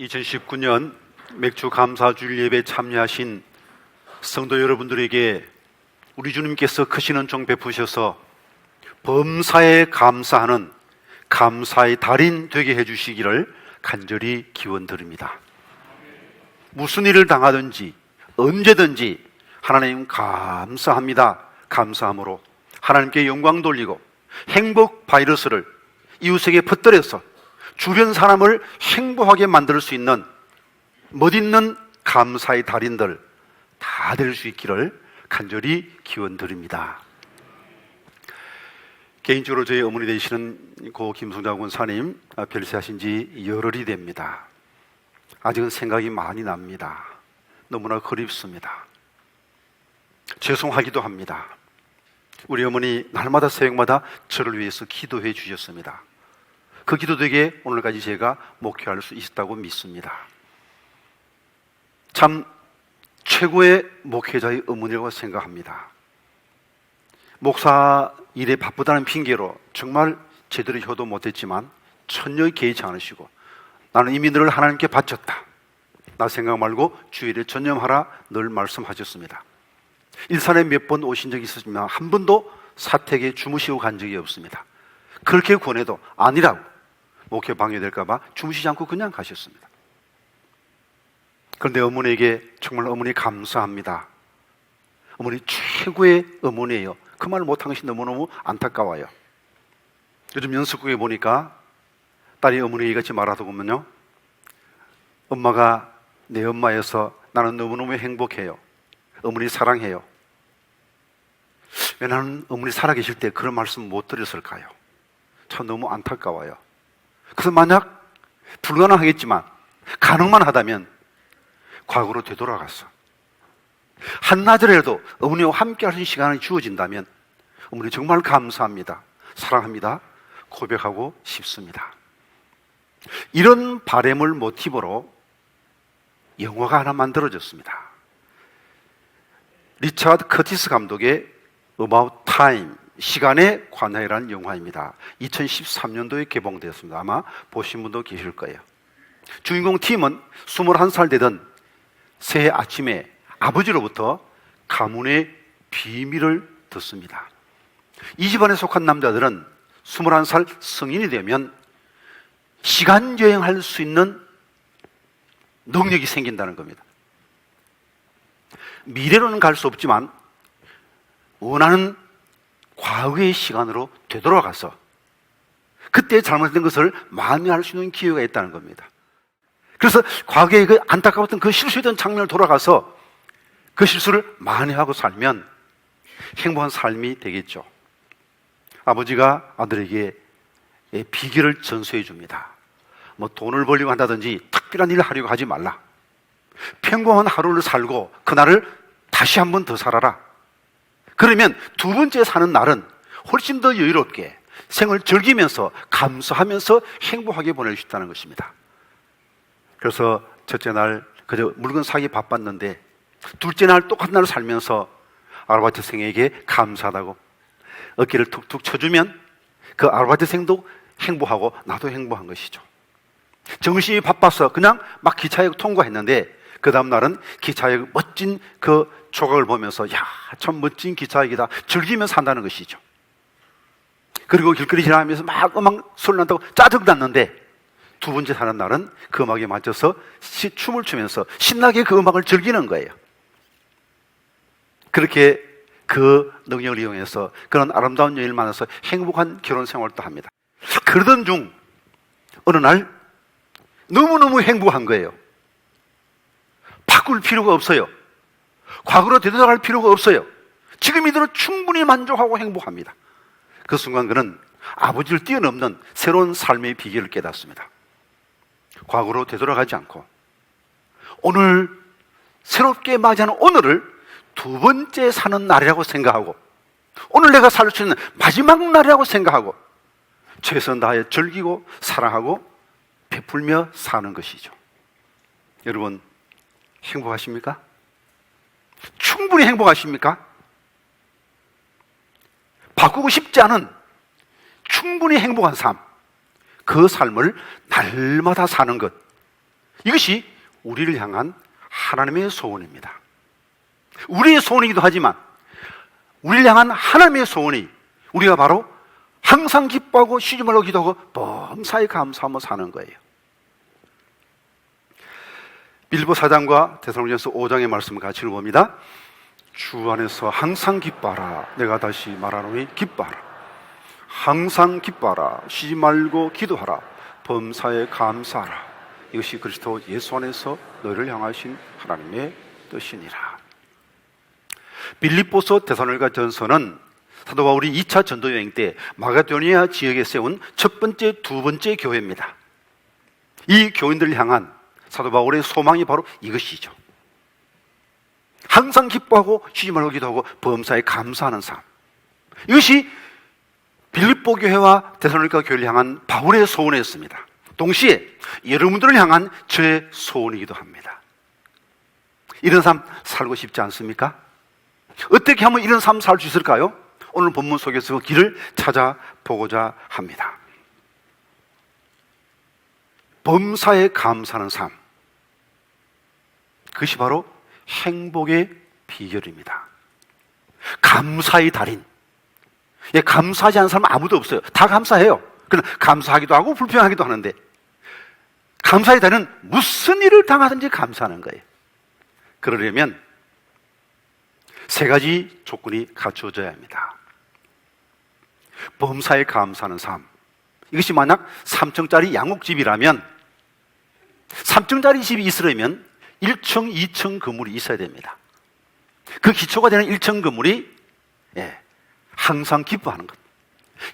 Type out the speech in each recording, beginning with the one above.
2019년 맥주 감사주일 예배에 참여하신 성도 여러분들에게 우리 주님께서 크신 은총 베푸셔서 범사에 감사하는 감사의 달인 되게 해주시기를 간절히 기원드립니다. 무슨 일을 당하든지 언제든지 하나님 감사합니다. 감사함으로 하나님께 영광 돌리고 행복 바이러스를 이웃에게 퍼뜨려서 주변 사람을 행복하게 만들 수 있는 멋있는 감사의 달인들 다 될 수 있기를 간절히 기원드립니다. 개인적으로 저희 어머니 되시는 고 김성자 권사님 별세하신 지 열흘이 됩니다. 아직은 생각이 많이 납니다. 너무나 그립습니다. 죄송하기도 합니다. 우리 어머니 날마다 새벽마다 저를 위해서 기도해 주셨습니다. 그 기도 덕에 오늘까지 제가 목회할 수 있었다고 믿습니다. 참 최고의 목회자의 어머니라고 생각합니다. 목사 일에 바쁘다는 핑계로 정말 제대로 효도 못했지만 천녀의 개의치 않으시고 나는 이민들을 하나님께 바쳤다. 나 생각 말고 주일에 전념하라 늘 말씀하셨습니다. 일산에 몇 번 오신 적이 있었지만 한 번도 사택에 주무시고 간 적이 없습니다. 그렇게 권해도 아니라고 목회 방해될까 봐 주무시지 않고 그냥 가셨습니다. 그런데 어머니에게 정말 어머니 감사합니다. 어머니 최고의 어머니예요. 그 말을 못한 것이 너무너무 안타까워요. 요즘 연습국에 보니까 딸이 어머니 같이 말하다 보면요, 엄마가 내 엄마여서 나는 너무너무 행복해요. 어머니 사랑해요. 왜 나는 어머니 살아계실 때 그런 말씀 못 드렸을까요? 참 너무 안타까워요. 그래서 만약 불가능하겠지만 가능만 하다면 과거로 되돌아가서 한나절이라도 어머니와 함께 하신 시간이 주어진다면 어머니 정말 감사합니다. 사랑합니다. 고백하고 싶습니다. 이런 바램을 모티브로 영화가 하나 만들어졌습니다. 리차드 커티스 감독의 About Time, 시간에 관하여라는 영화입니다. 2013년도에 개봉되었습니다. 아마 보신 분도 계실 거예요. 주인공 팀은 21살 되던 새해 아침에 아버지로부터 가문의 비밀을 듣습니다. 이 집안에 속한 남자들은 21살 성인이 되면 시간 여행할 수 있는 능력이 생긴다는 겁니다. 미래로는 갈 수 없지만 원하는 과거의 시간으로 되돌아가서 그때 잘못된 것을 만회할 수 있는 기회가 있다는 겁니다. 그래서 과거에 그 안타까웠던 그 실수했던 장면을 돌아가서 그 실수를 만회하고 살면 행복한 삶이 되겠죠. 아버지가 아들에게 비결을 전수해 줍니다. 뭐 돈을 벌려고 한다든지 특별한 일을 하려고 하지 말라. 평범한 하루를 살고 그날을 다시 한 번 더 살아라. 그러면 두 번째 사는 날은 훨씬 더 여유롭게 생을 즐기면서 감사하면서 행복하게 보낼 수 있다는 것입니다. 그래서 첫째 날 그저 물건 사기 바빴는데 둘째 날 똑같은 날을 살면서 아르바이트생에게 감사하다고 어깨를 툭툭 쳐주면 그 아르바이트생도 행복하고 나도 행복한 것이죠. 정신이 바빠서 그냥 막 기차역 통과했는데 그 다음 날은 기차역 멋진 그 조각을 보면서 야, 참 멋진 기차역이다 즐기면서 산다는 것이죠. 그리고 길거리 지나가면서 막 음악 소리 난다고 짜증났는데 두 번째 사는 날은 그 음악에 맞춰서 춤을 추면서 신나게 그 음악을 즐기는 거예요. 그렇게 그 능력을 이용해서 그런 아름다운 여인을 만나서 행복한 결혼 생활도 합니다. 그러던 중 어느 날 너무너무 행복한 거예요. 바꿀 필요가 없어요. 과거로 되돌아갈 필요가 없어요. 지금 이대로 충분히 만족하고 행복합니다. 그 순간 그는 아버지를 뛰어넘는 새로운 삶의 비결을 깨닫습니다. 과거로 되돌아가지 않고 오늘 새롭게 맞이하는 오늘을 두 번째 사는 날이라고 생각하고 오늘 내가 살 수 있는 마지막 날이라고 생각하고 최선 다하여 즐기고 사랑하고 베풀며 사는 것이죠. 여러분 행복하십니까? 충분히 행복하십니까? 바꾸고 싶지 않은 충분히 행복한 삶, 그 삶을 날마다 사는 것, 이것이 우리를 향한 하나님의 소원입니다. 우리의 소원이기도 하지만 우리를 향한 하나님의 소원이 우리가 바로 항상 기뻐하고 쉬지 말고 기도하고 범사에 감사하며 사는 거예요. 빌립보 4장과 데살로니가서 5장의 말씀을 같이 읽어봅니다. 주 안에서 항상 기뻐하라. 내가 다시 말하노니 기뻐하라. 항상 기뻐하라. 쉬지 말고 기도하라. 범사에 감사하라. 이것이 그리스도 예수 안에서 너희를 향하신 하나님의 뜻이니라. 빌립보서 데살로니가 전서는 사도 바울이 2차 전도 여행 때 마게도니아 지역에 세운 첫 번째, 두 번째 교회입니다. 이 교인들을 향한 사도 바울의 소망이 바로 이것이죠. 항상 기뻐하고 쉬지 말고 기도하고 범사에 감사하는 삶. 이것이 빌립보 교회와 데살로니가 교회를 향한 바울의 소원이었습니다. 동시에 여러분들을 향한 저의 소원이기도 합니다. 이런 삶 살고 싶지 않습니까? 어떻게 하면 이런 삶 살 수 있을까요? 오늘 본문 속에서 그 길을 찾아보고자 합니다. 범사에 감사하는 삶, 그것이 바로 행복의 비결입니다. 감사의 달인. 예, 감사하지 않는 사람은 아무도 없어요. 다 감사해요. 그러나 감사하기도 하고 불평하기도 하는데, 감사의 달인은 무슨 일을 당하든지 감사하는 거예요. 그러려면 세 가지 조건이 갖추어져야 합니다. 범사에 감사하는 삶. 이것이 만약 3층짜리 양옥집이라면 3층짜리 집이 있으려면 1층, 2층 건물이 있어야 됩니다. 그 기초가 되는 1층 건물이 항상 기뻐하는 것,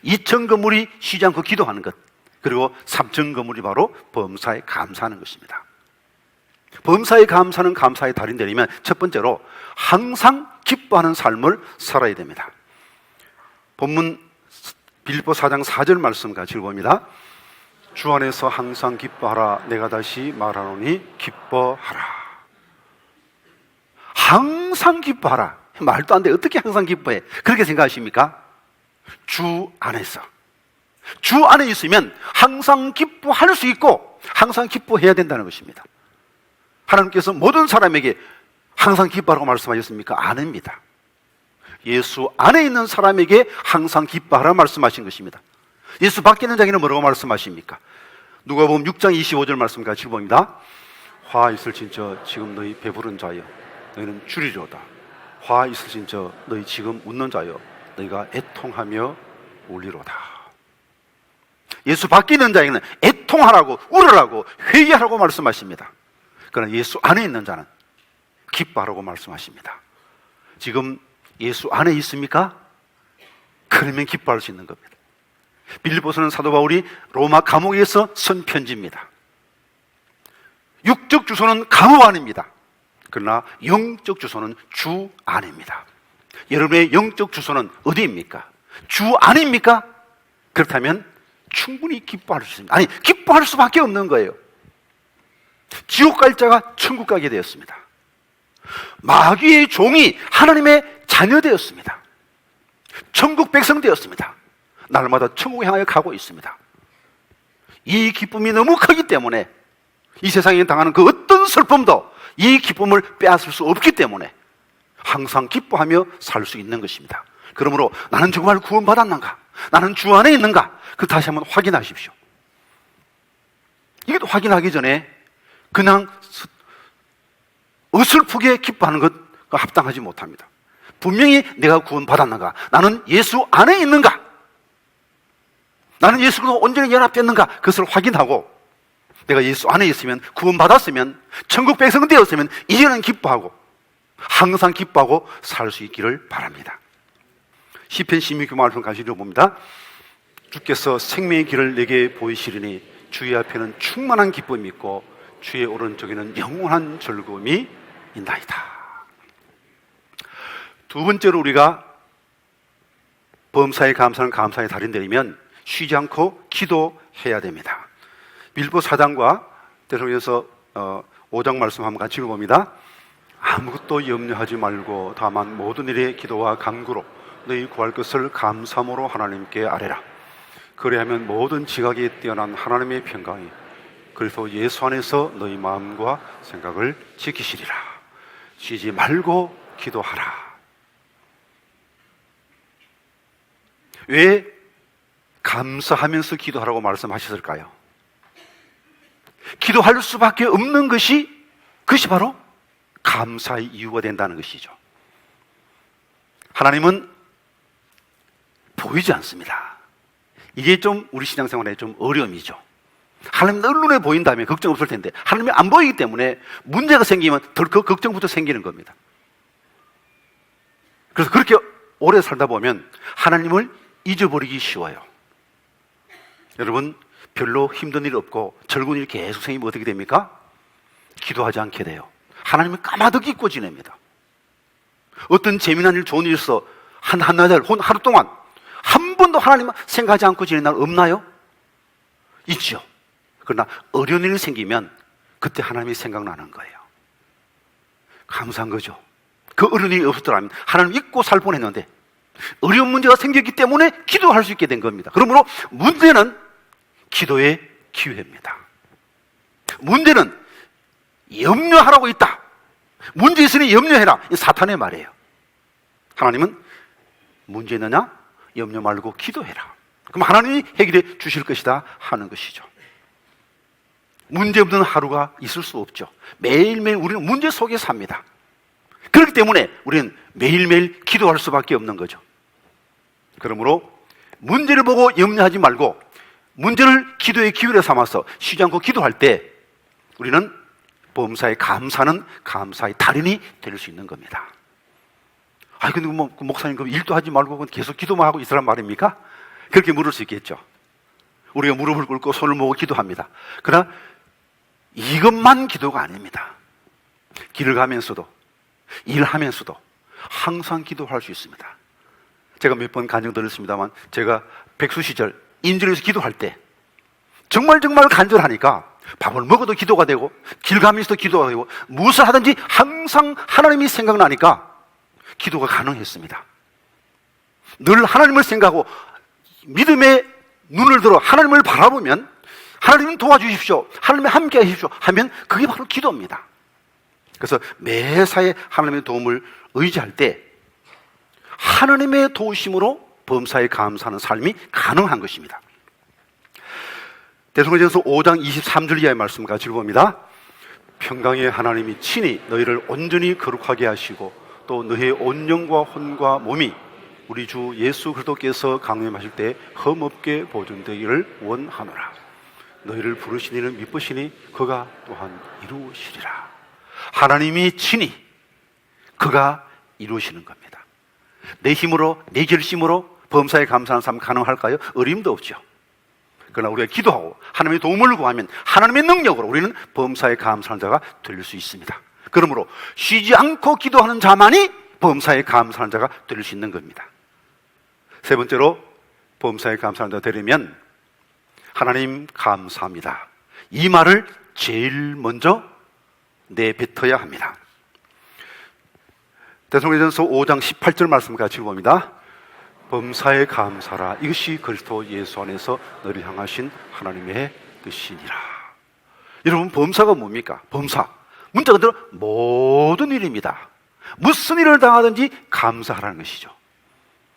2층 건물이 쉬지 않고 기도하는 것, 그리고 3층 건물이 바로 범사에 감사하는 것입니다. 범사에 감사는 감사의 달인 되려면 첫 번째로 항상 기뻐하는 삶을 살아야 됩니다. 본문 빌립보 4장 4절 말씀 같이 읽어봅니다. 주 안에서 항상 기뻐하라. 내가 다시 말하노니 기뻐하라. 항상 기뻐하라. 말도 안 돼. 어떻게 항상 기뻐해? 그렇게 생각하십니까? 주 안에서. 주 안에 있으면 항상 기뻐할 수 있고 항상 기뻐해야 된다는 것입니다. 하나님께서 모든 사람에게 항상 기뻐하라고 말씀하셨습니까? 아닙니다. 예수 안에 있는 사람에게 항상 기뻐하라 말씀하신 것입니다. 예수 밖에 있는 자에게는 뭐라고 말씀하십니까? 누가복음 6장 25절 말씀 같이 봅니다. 화 있을진저 지금 너희 배부른 자여 너희는 줄이려다. 화 있을진저 너희 지금 웃는 자여 너희가 애통하며 울리로다. 예수 밖에 있는 자에게는 애통하라고 울으라고 회개하라고 말씀하십니다. 그러나 예수 안에 있는 자는 기뻐하라고 말씀하십니다. 지금 예수 안에 있습니까? 그러면 기뻐할 수 있는 겁니다. 빌립보서는 사도 바울이 로마 감옥에서 쓴 편지입니다. 육적 주소는 감옥 안입니다. 그러나 영적 주소는 주 안입니다. 여러분의 영적 주소는 어디입니까? 주 안입니까? 그렇다면 충분히 기뻐할 수 있습니다. 아니, 기뻐할 수밖에 없는 거예요. 지옥 갈 자가 천국 가게 되었습니다. 마귀의 종이 하나님의 자녀 되었습니다. 천국 백성 되었습니다. 날마다 천국에 향하여 가고 있습니다. 이 기쁨이 너무 크기 때문에 이 세상에 당하는 그 어떤 슬픔도 이 기쁨을 빼앗을 수 없기 때문에 항상 기뻐하며 살 수 있는 것입니다. 그러므로 나는 정말 구원받았는가? 나는 주 안에 있는가? 그 다시 한번 확인하십시오. 이것도 확인하기 전에 그냥 어설프게 기뻐하는 것과 합당하지 못합니다. 분명히 내가 구원받았는가? 나는 예수 안에 있는가? 나는 예수와 온전히 연합됐는가? 그것을 확인하고 내가 예수 안에 있으면, 구원받았으면, 천국 백성 되었으면 이제는 기뻐하고 항상 기뻐하고 살 수 있기를 바랍니다. 시편 16편 말씀 같이 읽어봅니다. 주께서 생명의 길을 내게 보이시리니 주의 앞에는 충만한 기쁨이 있고 주의 오른쪽에는 영원한 즐거움이 있나이다. 두 번째로 우리가 범사에 감사는 감사의 달인 되려면 쉬지 않고 기도해야 됩니다. 빌립보 4장과 데살로니가서 5장 말씀 한번 같이 읽어봅니다. 아무것도 염려하지 말고 다만 모든 일에 기도와 간구로 너희 구할 것을 감사함으로 하나님께 아뢰라. 그리하면 모든 지각에 뛰어난 하나님의 평강이 그리스도 예수 안에서 너희 마음과 생각을 지키시리라. 쉬지 말고 기도하라. 왜 감사하면서 기도하라고 말씀하셨을까요? 기도할 수밖에 없는 것이 바로 감사의 이유가 된다는 것이죠. 하나님은 보이지 않습니다. 이게 좀 우리 신앙생활에 좀 어려움이죠. 하나님 얼른에 보인다면 걱정 없을 텐데 하나님이 안 보이기 때문에 문제가 생기면 덜컥 걱정부터 생기는 겁니다. 그래서 그렇게 오래 살다 보면 하나님을 잊어버리기 쉬워요. 여러분, 별로 힘든 일 없고 즐거운 일 계속 생기면 어떻게 됩니까? 기도하지 않게 돼요. 하나님을 까마득 잊고 지냅니다. 어떤 재미난 일, 좋은 일 있어 한나절, 하루 동안 한 번도 하나님을 생각하지 않고 지낸 날 없나요? 있죠. 그러나 어려운 일이 생기면 그때 하나님이 생각나는 거예요. 감사한 거죠. 그 어려운 일이 없었더라면 하나님 잊고 살 뻔했는데 어려운 문제가 생겼기 때문에 기도할 수 있게 된 겁니다. 그러므로 문제는 기도의 기회입니다. 문제는 염려하라고 있다. 문제 있으니 염려해라. 이 사탄의 말이에요. 하나님은 문제 있느냐? 염려 말고 기도해라. 그럼 하나님이 해결해 주실 것이다 하는 것이죠. 문제 없는 하루가 있을 수 없죠. 매일매일 우리는 문제 속에 삽니다. 그렇기 때문에 우리는 매일매일 기도할 수밖에 없는 거죠. 그러므로 문제를 보고 염려하지 말고 문제를 기도의 기회로 삼아서 쉬지 않고 기도할 때 우리는 범사에 감사는 감사의 달인이 될 수 있는 겁니다. 근데 목사님 그럼 일도 하지 말고 계속 기도만 하고 있으란 말입니까? 그렇게 물을 수 있겠죠. 우리가 무릎을 꿇고 손을 모으고 기도합니다. 그러나 이것만 기도가 아닙니다. 길을 가면서도 일하면서도 항상 기도할 수 있습니다. 제가 몇 번 간증 드렸습니다만 제가 백수 시절 인전에서 기도할 때 정말 간절하니까 밥을 먹어도 기도가 되고 길 가면서도 기도가 되고 무엇을 하든지 항상 하나님이 생각나니까 기도가 가능했습니다. 늘 하나님을 생각하고 믿음의 눈을 들어 하나님을 바라보면 하나님 도와주십시오, 하나님 함께 하십시오 하면 그게 바로 기도입니다. 그래서 매사에 하나님의 도움을 의지할 때 하나님의 도우심으로 범사에 감사하는 삶이 가능한 것입니다. 데살로니가전서 5장 23절 이하의 말씀 같이 읽어봅니다. 평강의 하나님이 친히 너희를 온전히 거룩하게 하시고 또 너희의 온 영과 혼과 몸이 우리 주 예수 그리스도께서 강림하실 때 흠없게 보존되기를 원하노라. 너희를 부르신 이는 미쁘시니 그가 또한 이루시리라. 하나님이 친히 그가 이루시는 겁니다. 내 힘으로, 내 결심으로 범사에 감사하는 삶 가능할까요? 어림도 없죠. 그러나 우리가 기도하고 하나님의 도움을 구하면 하나님의 능력으로 우리는 범사에 감사하는 자가 될 수 있습니다. 그러므로 쉬지 않고 기도하는 자만이 범사에 감사하는 자가 될 수 있는 겁니다. 세 번째로 범사에 감사하는 자가 되려면 하나님 감사합니다, 이 말을 제일 먼저 내뱉어야 합니다. 데살로니가전서 5장 18절 말씀 같이 읽어봅니다. 범사에 감사라. 이것이 그리스도 예수 안에서 너를 향하신 하나님의 뜻이니라. 여러분, 범사가 뭡니까? 범사, 문자 그대로 모든 일입니다. 무슨 일을 당하든지 감사하라는 것이죠.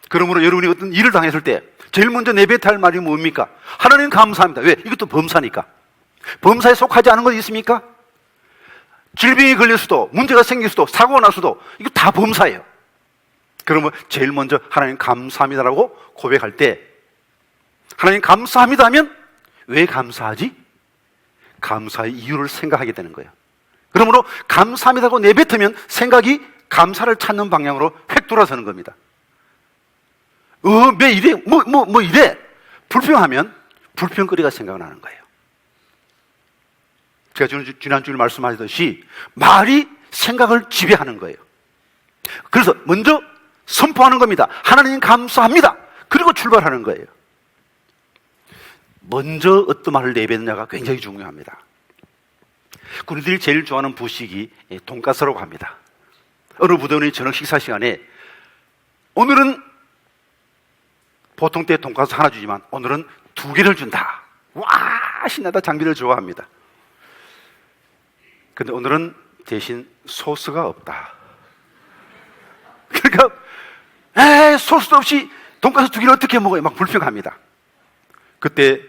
그러므로 여러분이 어떤 일을 당했을 때 제일 먼저 내뱉어야 할 말이 뭡니까? 하나님 감사합니다. 왜? 이것도 범사니까. 범사에 속하지 않은 것 있습니까? 질병이 걸릴 수도, 문제가 생길 수도, 사고가 날 수도, 이거 다 범사예요. 그러면 제일 먼저 하나님 감사합니다라고 고백할 때, 하나님 감사합니다 하면 왜 감사하지? 감사의 이유를 생각하게 되는 거예요. 그러므로 감사합니다라고 내뱉으면 생각이 감사를 찾는 방향으로 획 돌아서는 겁니다. 왜 이래? 뭐 이래? 불평하면 불평거리가 생각나는 거예요. 제가 지난주에 말씀하셨듯이 말이 생각을 지배하는 거예요. 그래서 먼저 선포하는 겁니다. 하나님 감사합니다. 그리고 출발하는 거예요. 먼저 어떤 말을 내뱉느냐가 굉장히 중요합니다. 군인들이 제일 좋아하는 부식이 돈가스라고 합니다. 어느 부대원이 저녁 식사 시간에 오늘은 보통 때 돈가스 하나 주지만 오늘은 2개를 준다. 와, 신나다. 장비를 좋아합니다. 근데 오늘은 대신 소스가 없다. 그러니까 소스 없이 돈가스 두 개를 어떻게 먹어요? 막 불평합니다. 그때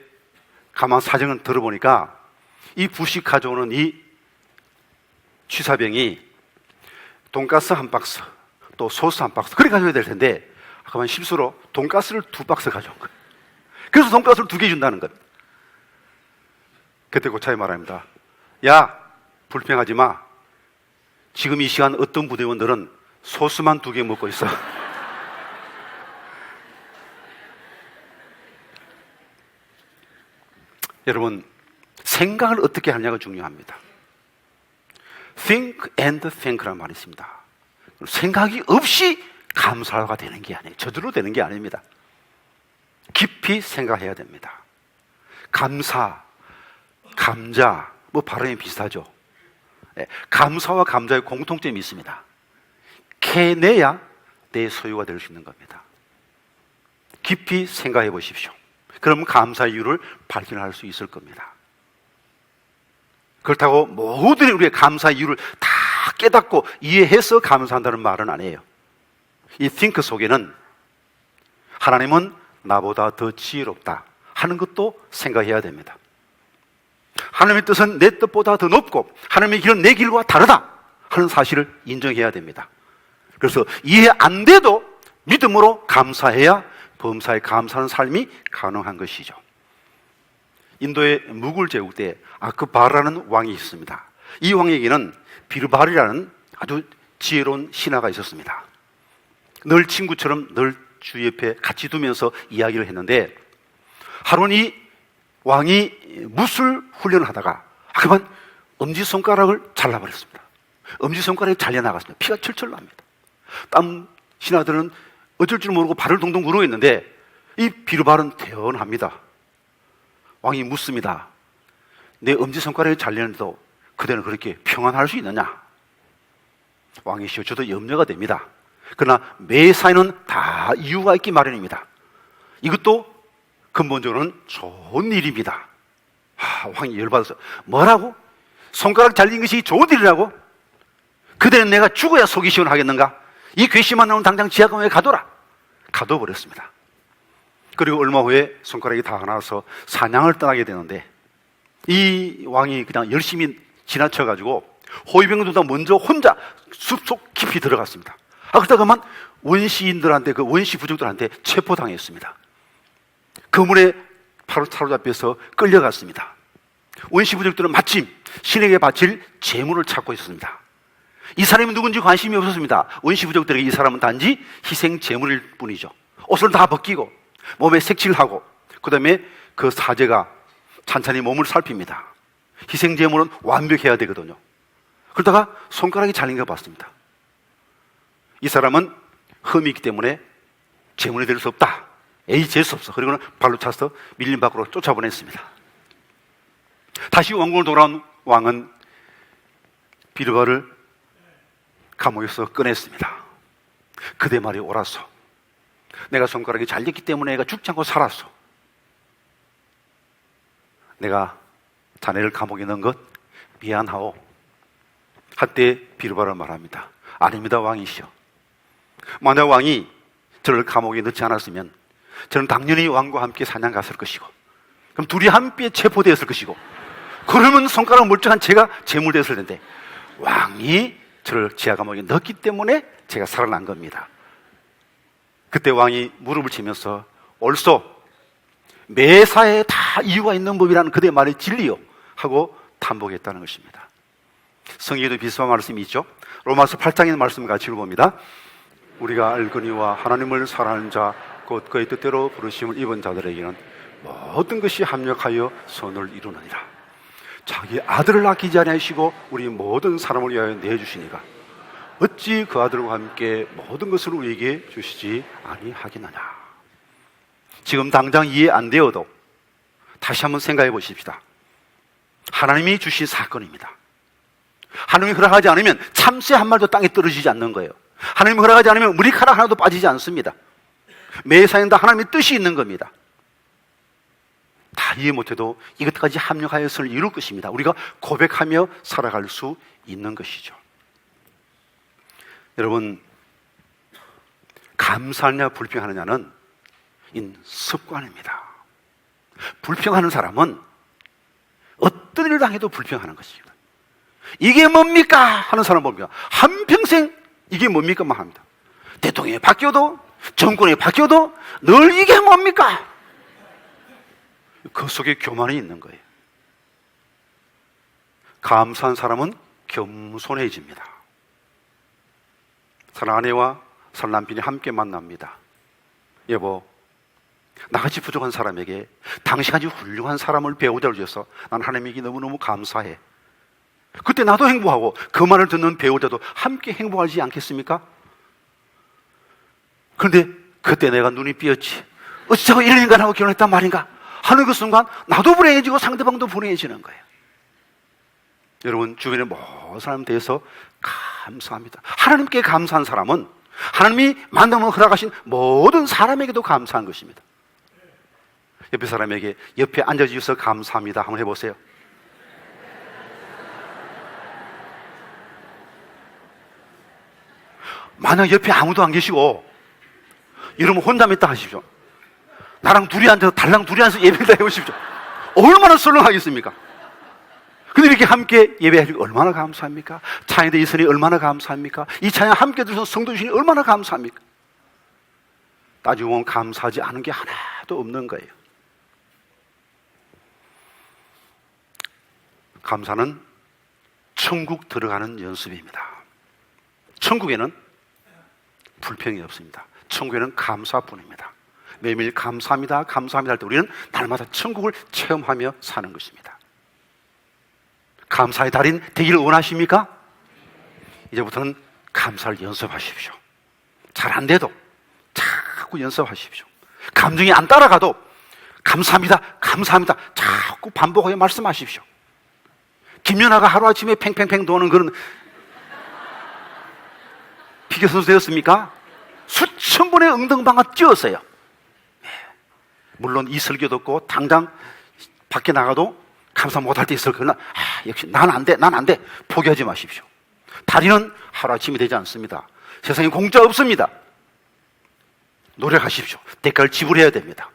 가만 사정을 들어보니까 이 부식 가져오는 이 취사병이 돈가스 한 박스 또 소스 한 박스 그래 가져야 될 텐데 가만 실수로 돈가스를 2박스 가져온 거예요. 그래서 돈가스를 2개 준다는 거예요. 그때 고차에 말합니다. 야, 불평하지 마. 지금 이 시간 어떤 부대원들은 소스만 2개 먹고 있어. 여러분, 생각을 어떻게 하느냐가 중요합니다. Think and think라는 말이 있습니다. 생각이 없이 감사가 되는 게 아니에요. 저절로 되는 게 아닙니다. 깊이 생각해야 됩니다. 감사, 감자, 뭐 발음이 비슷하죠. 감사와 감자의 공통점이 있습니다. 캐내야 내 소유가 될 수 있는 겁니다. 깊이 생각해 보십시오. 그러면 감사의 이유를 발견할 수 있을 겁니다. 그렇다고 모든 우리의 감사의 이유를 다 깨닫고 이해해서 감사한다는 말은 아니에요. 이 think 속에는 하나님은 나보다 더 지혜롭다 하는 것도 생각해야 됩니다. 하나님의 뜻은 내 뜻보다 더 높고 하나님의 길은 내 길과 다르다 하는 사실을 인정해야 됩니다. 그래서 이해 안 돼도 믿음으로 감사해야 범사에 감사하는 삶이 가능한 것이죠. 인도의 무굴 제국 때 아크바라는 왕이 있습니다. 이 왕에게는 비르발이라는 아주 지혜로운 신하가 있었습니다. 늘 친구처럼 늘 주 옆에 같이 두면서 이야기를 했는데 하루는 이 왕이 무술 훈련을 하다가 그만 엄지손가락을 잘라버렸습니다. 엄지손가락이 잘려나갔습니다. 피가 철철 납니다. 땀 신하들은 어쩔 줄 모르고 발을 동동 구르고 있는데 이 비르발은 태연합니다. 왕이 묻습니다. 내 엄지손가락이 잘리는데도 그대는 그렇게 평안할 수 있느냐? 왕이시여, 저도 염려가 됩니다. 그러나 매사에는 다 이유가 있기 마련입니다. 이것도 근본적으로는 좋은 일입니다. 왕이 열받아서 뭐라고? 손가락 잘린 것이 좋은 일이라고? 그대는 내가 죽어야 속이 시원하겠는가? 이 괘씸한 놈은 당장 지하감에 가둬라. 가둬버렸습니다. 그리고 얼마 후에 손가락이 다 나와서 사냥을 떠나게 되는데 이 왕이 그냥 열심히 지나쳐가지고 호위병들보다 먼저 혼자 숲속 깊이 들어갔습니다. 그러다가만 원시인들한테 그 원시 부족들한테 체포당했습니다. 그 문에 바로 사로잡혀서 끌려갔습니다. 원시 부족들은 마침 신에게 바칠 재물을 찾고 있었습니다. 이 사람이 누군지 관심이 없었습니다. 원시 부족들에게 이 사람은 단지 희생 재물일 뿐이죠. 옷을 다 벗기고 몸에 색칠을 하고 그 다음에 그 사제가 찬찬히 몸을 살핍니다. 희생 재물은 완벽해야 되거든요. 그러다가 손가락이 잘린 걸 봤습니다. 이 사람은 흠이 있기 때문에 재물이 될 수 없다. 에이, 재수 없어. 그리고는 발로 차서 밀림 밖으로 쫓아보냈습니다. 다시 왕궁으로 돌아온 왕은 비르발을 감옥에서 꺼냈습니다. 그대 말이 옳았어. 내가 손가락이 잘렸기 때문에 애가 죽지 않고 살았어. 내가 자네를 감옥에 넣은 것 미안하오. 한때 비르발은 말합니다. 아닙니다, 왕이시여. 만약 왕이 저를 감옥에 넣지 않았으면 저는 당연히 왕과 함께 사냥 갔을 것이고 그럼 둘이 함께 체포되었을 것이고 그러면 손가락 멀쩡한 제가 제물됐을 텐데 왕이 저를 지하 감옥에 넣었기 때문에 제가 살아난 겁니다. 그때 왕이 무릎을 치면서 옳소, 매사에 다 이유가 있는 법이라는 그대의 말이 진리요 하고 탄복했다는 것입니다. 성경에도 비슷한 말씀이 있죠. 로마서 8장에 있는 말씀 같이 읽어봅니다. 우리가 알거니와 하나님을 사랑하는 자 곧 그의 뜻대로 부르심을 입은 자들에게는 모든 것이 합력하여 선을 이루느니라. 자기 아들을 아끼지 아니하시고 우리 모든 사람을 위하여 내주시니가 어찌 그 아들과 함께 모든 것을 우리에게 주시지 아니하겠느냐. 지금 당장 이해 안 되어도 다시 한번 생각해 보십시다. 하나님이 주신 사건입니다. 하나님이 허락하지 않으면 참새 한 마리도 땅에 떨어지지 않는 거예요. 하나님이 허락하지 않으면 머리카락 하나도 빠지지 않습니다. 매사에 다 하나님의 뜻이 있는 겁니다. 다 이해 못해도 이것까지 합력하여서를 이룰 것입니다. 우리가 고백하며 살아갈 수 있는 것이죠. 여러분, 감사하느냐 불평하느냐는 습관입니다. 불평하는 사람은 어떤 일을 당해도 불평하는 것입니다. 이게 뭡니까? 하는 사람 봅니다. 한평생 이게 뭡니까? 만 합니다. 대통령이 바뀌어도, 정권이 바뀌어도 늘 이게 뭡니까? 그 속에 교만이 있는 거예요. 감사한 사람은 겸손해집니다. 사랑 아내와 사랑 남편이 함께 만납니다. 여보, 나같이 부족한 사람에게 당신같이 훌륭한 사람을 배우자로 주셔서 난 하나님에게 너무너무 감사해. 그때 나도 행복하고 그 말을 듣는 배우자도 함께 행복하지 않겠습니까? 그런데 그때 내가 눈이 삐었지. 어찌자고 이런 인간하고 결혼했단 말인가 하는 그 순간 나도 불행해지고 상대방도 불행해지는 거예요. 여러분, 주변의 모든 사람에 대해서 감사합니다. 하나님께 감사한 사람은 하나님이 만나면 허락하신 모든 사람에게도 감사한 것입니다. 옆에 사람에게 옆에 앉아주셔서 감사합니다 한번 해보세요. 만약 옆에 아무도 안 계시고 이러면 혼자 있다 하십시오. 나랑 둘이 앉아서 달랑 둘이 앉아서 예배를 해보십시오. 얼마나 썰렁하겠습니까? 근데 이렇게 함께 예배하시니 얼마나 감사합니까? 찬양대 있으니 얼마나 감사합니까? 이 찬양 함께 들으셔서 성도 주시니 얼마나 감사합니까? 따지고 보면 감사하지 않은 게 하나도 없는 거예요. 감사는 천국 들어가는 연습입니다. 천국에는 불평이 없습니다. 천국에는 감사뿐입니다. 매일 감사합니다, 감사합니다 할 때 우리는 날마다 천국을 체험하며 사는 것입니다. 감사의 달인 되기를 원하십니까? 이제부터는 감사를 연습하십시오. 잘 안 돼도 자꾸 연습하십시오. 감정이 안 따라가도 감사합니다, 감사합니다 자꾸 반복하여 말씀하십시오. 김연아가 하루아침에 팽팽팽 도는 그런 피겨 선수 되었습니까? 수천 번의 엉덩방아 뛰었어요. 물론 이 설교 듣고 당장 밖에 나가도 감사 못할 때 있을 거나 역시 난 안 돼, 난 안 돼 포기하지 마십시오. 달인은 하루아침이 되지 않습니다. 세상에 공짜 없습니다. 노력하십시오. 대가를 지불해야 됩니다.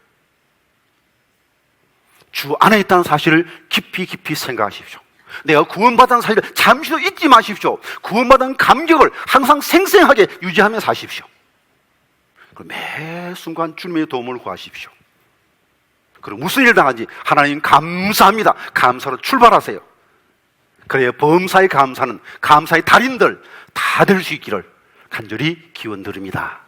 주 안에 있다는 사실을 깊이 깊이 생각하십시오. 내가 구원받은 사실을 잠시도 잊지 마십시오. 구원받은 감격을 항상 생생하게 유지하며 사십시오. 매 순간 주님의 도움을 구하십시오. 그리고 무슨 일 당한지 하나님 감사합니다. 감사로 출발하세요. 그래야 범사의 감사는 감사의 달인들 다 될 수 있기를 간절히 기원드립니다.